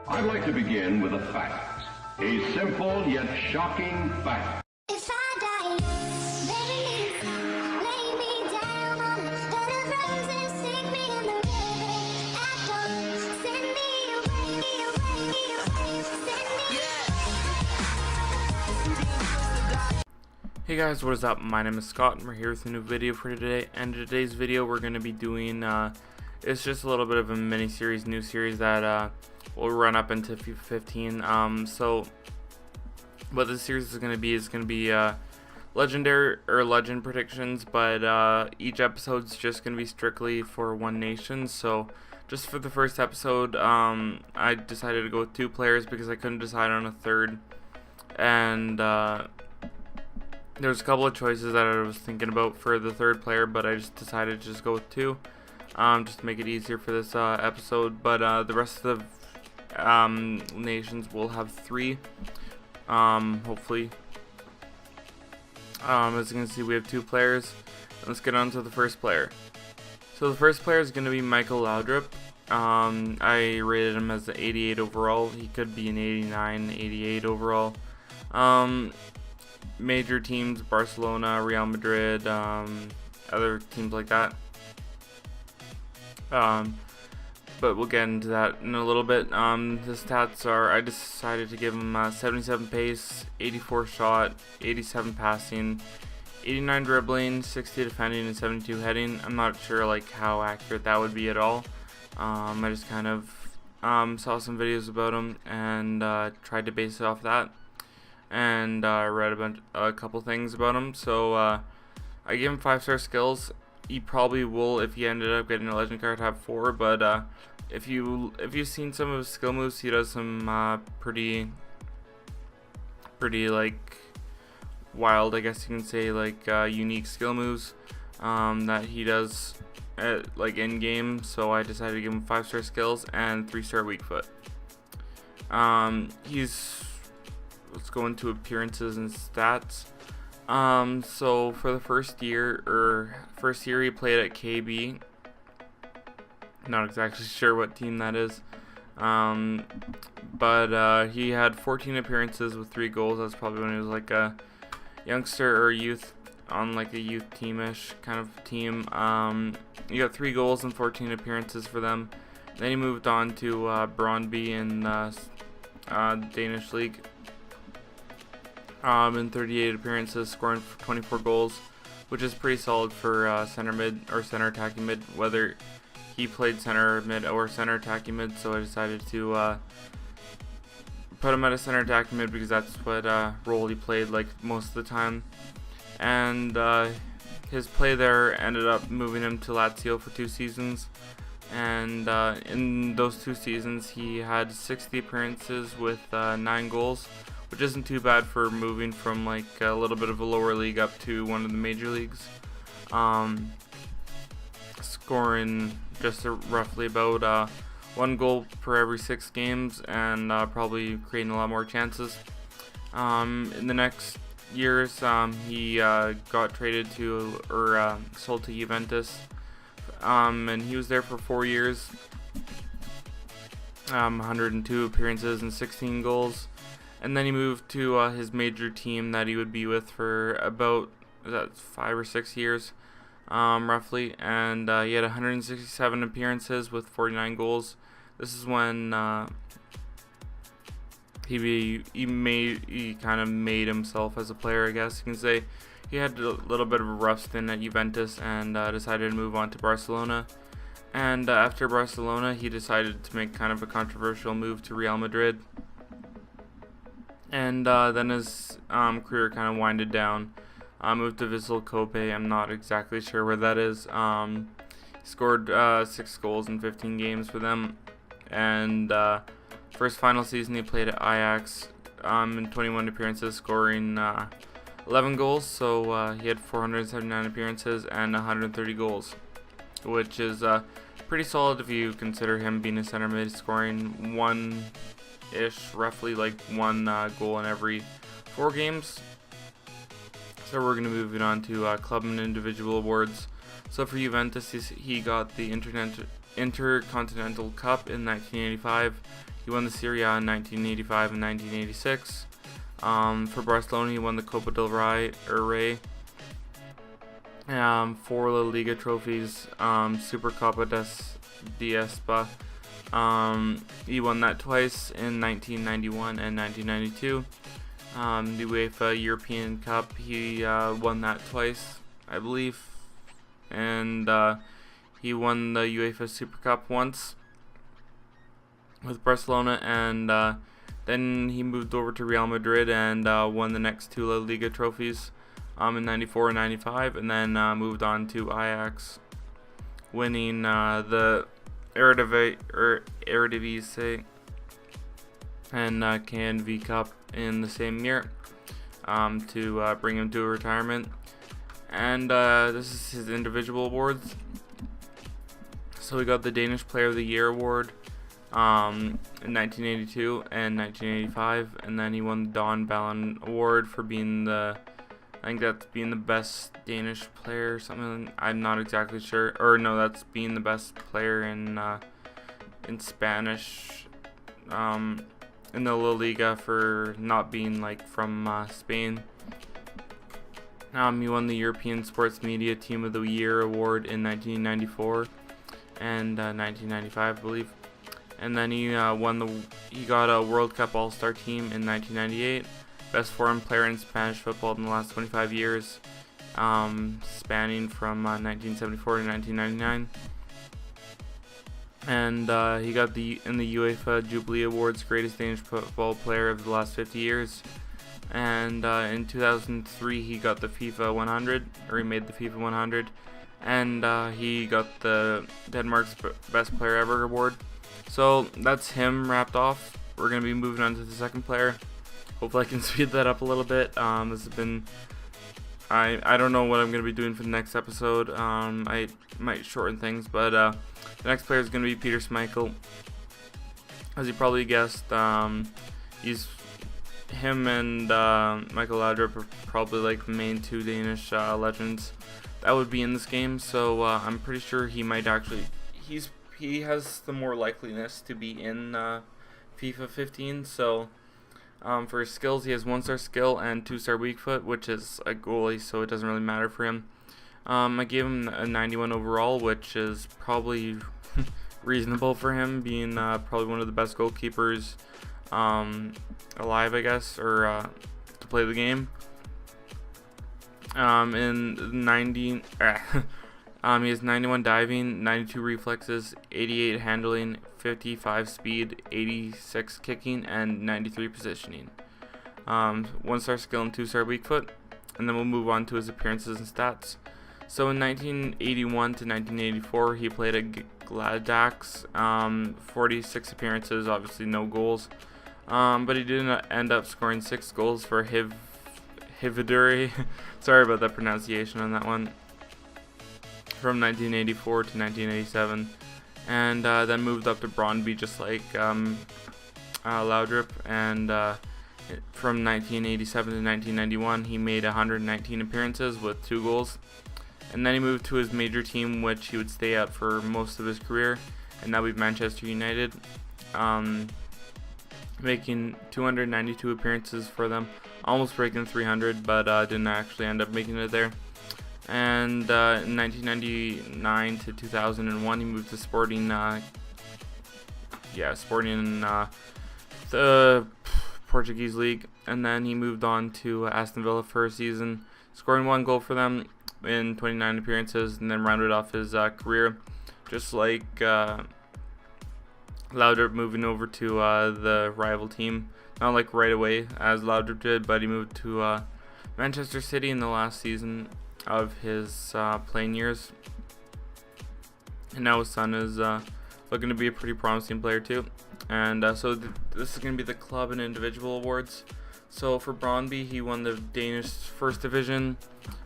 I'd like to begin with a fact. A simple yet shocking fact. If I die, bury me, lay me down on a bed of roses, sink me in the river at dawn, send me away, send me. Hey guys, what is up? My name is Scott and we're here with a new video for today. And today's video we're going to be doing, it's just a little bit of a mini series, new series that will run up into FIFA 15. So what this series is going to be legendary or legend predictions, but each episode's just going to be strictly for one nation. So just for the first episode, I decided to go with 2 players because I couldn't decide on a third, and there's a couple of choices that I was thinking about for the third player, but I just decided to just go with 2, just to make it easier for this episode. But the rest of the nations will have 3, hopefully. As you can see, we have 2 players. Let's get on to the first player. So the first player is going to be Michael Laudrup. I rated him as an 88 overall. He could be an 89, 88 overall. Major teams: Barcelona, Real Madrid, other teams like that. But we'll get into that in a little bit. The stats are, I decided to give him 77 pace, 84 shot, 87 passing, 89 dribbling, 60 defending, and 72 heading. I'm not sure like how accurate that would be at all. I just kind of saw some videos about him and tried to base it off that, and read a couple things about him. So I gave him 5-star skills. He probably will, if he ended up getting a legend card, have 4. But if you've seen some of his skill moves, he does some pretty like wild, I guess you can say, like unique skill moves that he does like in game. So I decided to give him 5-star skills and 3-star weak foot. Let's go into appearances and stats. So for the first year he played at KB. Not exactly sure what team that is. But he had 14 appearances with 3 goals. That's probably when he was like a youngster or youth, on like a youth teamish kind of team. He got 3 goals and 14 appearances for them. Then he moved on to Brøndby in Danish league. In 38 appearances, scoring 24 goals, which is pretty solid for center mid or center attacking mid, whether he played center mid or center attacking mid. So I decided to put him at a center attacking mid because that's what role he played like most of the time. And his play there ended up moving him to Lazio for 2 seasons. And in those 2 seasons, he had 60 appearances with 9 goals, which isn't too bad for moving from like a little bit of a lower league up to one of the major leagues. Scoring just roughly about 1 goal per every 6 games, and probably creating a lot more chances. In the next years, he got traded to, or sold to Juventus, and he was there for 4 years. 102 appearances and 16 goals. And then he moved to his major team that he would be with for about 5 or 6 years, roughly. And he had 167 appearances with 49 goals. This is when he kind of made himself as a player, I guess you can say. He had a little bit of a rough stint at Juventus and decided to move on to Barcelona. And after Barcelona, he decided to make kind of a controversial move to Real Madrid. And then his career kind of winded down. Moved to Vissel Kobe. I'm not exactly sure where that is. He scored 6 goals in 15 games for them. And for his final season, he played at Ajax in 21 appearances, scoring 11 goals. So he had 479 appearances and 130 goals, which is pretty solid if you consider him being a center mid, scoring roughly like 1 goal in every 4 games. So we're going to move it on to club and individual awards. So for Juventus, he got the Intercontinental Cup in 1985. He won the Serie A in 1985 and 1986. For Barcelona, he won the Copa del Rey. 4 La Liga trophies, Supercopa de Espa. He won that twice in 1991 and 1992. The UEFA European Cup, he won that twice, I believe. And he won the UEFA Super Cup once with Barcelona, and then he moved over to Real Madrid and won the next 2 La Liga trophies in 94 and 95, and then moved on to Ajax, winning the Eredivisie and KNV Cup in the same year to bring him to retirement. And this is his individual awards. So we got the Danish Player of the Year award in 1982 and 1985, and then he won the Don Ballon Award for being the, I think that's being the best Danish player or something. I'm not exactly sure. Or no, that's being the best player in Spanish, in the La Liga, for not being like from Spain. He won the European Sports Media Team of the Year award in 1994 and 1995, I believe. And then he got a World Cup All-Star Team in 1998. Best foreign player in Spanish football in the last 25 years, spanning from 1974 to 1999. And he got in the UEFA Jubilee Awards Greatest Danish Football Player of the last 50 years. And in 2003 he got the FIFA 100, or he made the FIFA 100, and he got the Denmark's Best Player Ever award. So that's him wrapped off. We're going to be moving on to the second player. Hopefully I can speed that up a little bit. This has been, I don't know what I'm going to be doing for the next episode. I might shorten things, but the next player is going to be Peter Schmeichel. As you probably guessed, him and Michael Laudrup are probably like the main 2 Danish legends that would be in this game. So I'm pretty sure he might actually, he has the more likeliness to be in FIFA 15. So for his skills, he has 1-star skill and 2-star weak foot, which is a goalie, so it doesn't really matter for him. I gave him a 91 overall, which is probably reasonable for him, being probably one of the best goalkeepers alive, I guess, or to play the game. In 90, he has 91 diving, 92 reflexes, 88 handling, 55 speed, 86 kicking, and 93 positioning. 1-star skill and 2-star weak foot. And then we'll move on to his appearances and stats. So in 1981 to 1984, he played at Gladbach, 46 appearances, obviously no goals. But he did end up scoring 6 goals for Hividuri. Sorry about that pronunciation on that one. From 1984 to 1987, and then moved up to Brøndby, just like Laudrup. And from 1987 to 1991, he made 119 appearances with 2 goals. And then he moved to his major team, which he would stay at for most of his career, and that would be Manchester United, making 292 appearances for them, almost breaking 300, but didn't actually end up making it there. And in 1999 to 2001, he moved to Sporting, the Portuguese league, and then he moved on to Aston Villa for a season, scoring 1 goal for them in 29 appearances, and then rounded off his career, just like Laudrup, moving over to the rival team. Not like right away as Laudrup did, but he moved to Manchester City in the last season of his playing years, and now his son is looking to be a pretty promising player too. And so this is going to be the club and individual awards. So for Brøndby, he won the Danish First Division.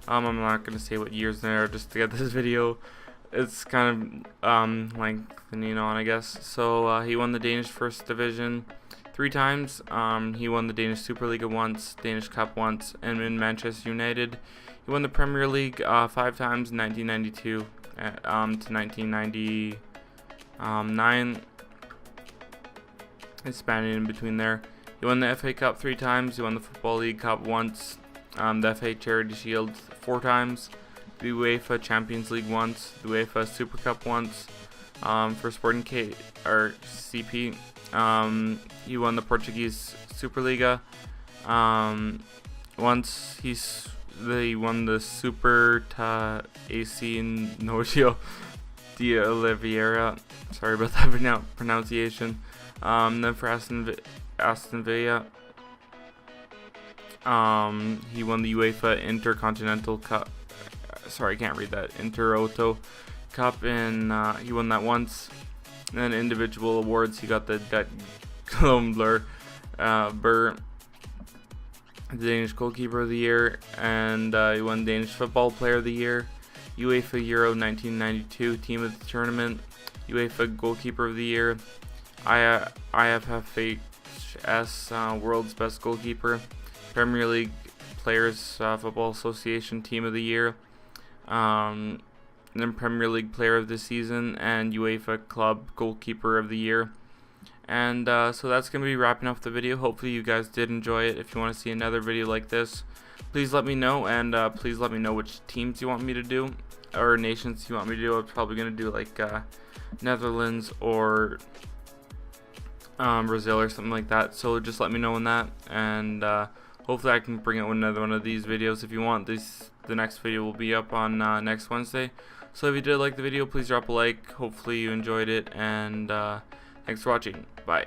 I'm not going to say what years they are just to get this video. It's kind of lengthening on, I guess. So he won the Danish First Division 3 times. He won the Danish Superliga once, Danish Cup once, and in Manchester United, he won the Premier League 5 times in 1992 to 1999. spanning in between there. He won the FA Cup 3 times. He won the Football League Cup once. The FA Charity Shield 4 times. The UEFA Champions League once. The UEFA Super Cup once. For Sporting CP. He won the Portuguese Superliga. Once he won the Super AC Nojo de Oliveira. Sorry about that pronunciation. Then for Aston Villa, he won the UEFA Intercontinental Cup. Sorry, I can't read that. Interauto Cup, and he won that once. And then individual awards, he got the Glomblur Burr, the Danish Goalkeeper of the Year, and he won Danish Football Player of the Year, UEFA Euro 1992 Team of the Tournament, UEFA Goalkeeper of the Year, IFFHS World's Best Goalkeeper, Premier League Players Football Association Team of the Year, and then Premier League Player of the Season, and UEFA Club Goalkeeper of the Year. And so that's going to be wrapping up the video. Hopefully you guys did enjoy it. If you want to see another video like this, please let me know, and please let me know which teams you want me to do, or nations you want me to do. I'm probably going to do like Netherlands or Brazil or something like that. So just let me know on that, and hopefully I can bring out another one of these videos. If you want this, the next video will be up on next Wednesday. So if you did like the video, please drop a like. Hopefully you enjoyed it, and thanks for watching. Bye.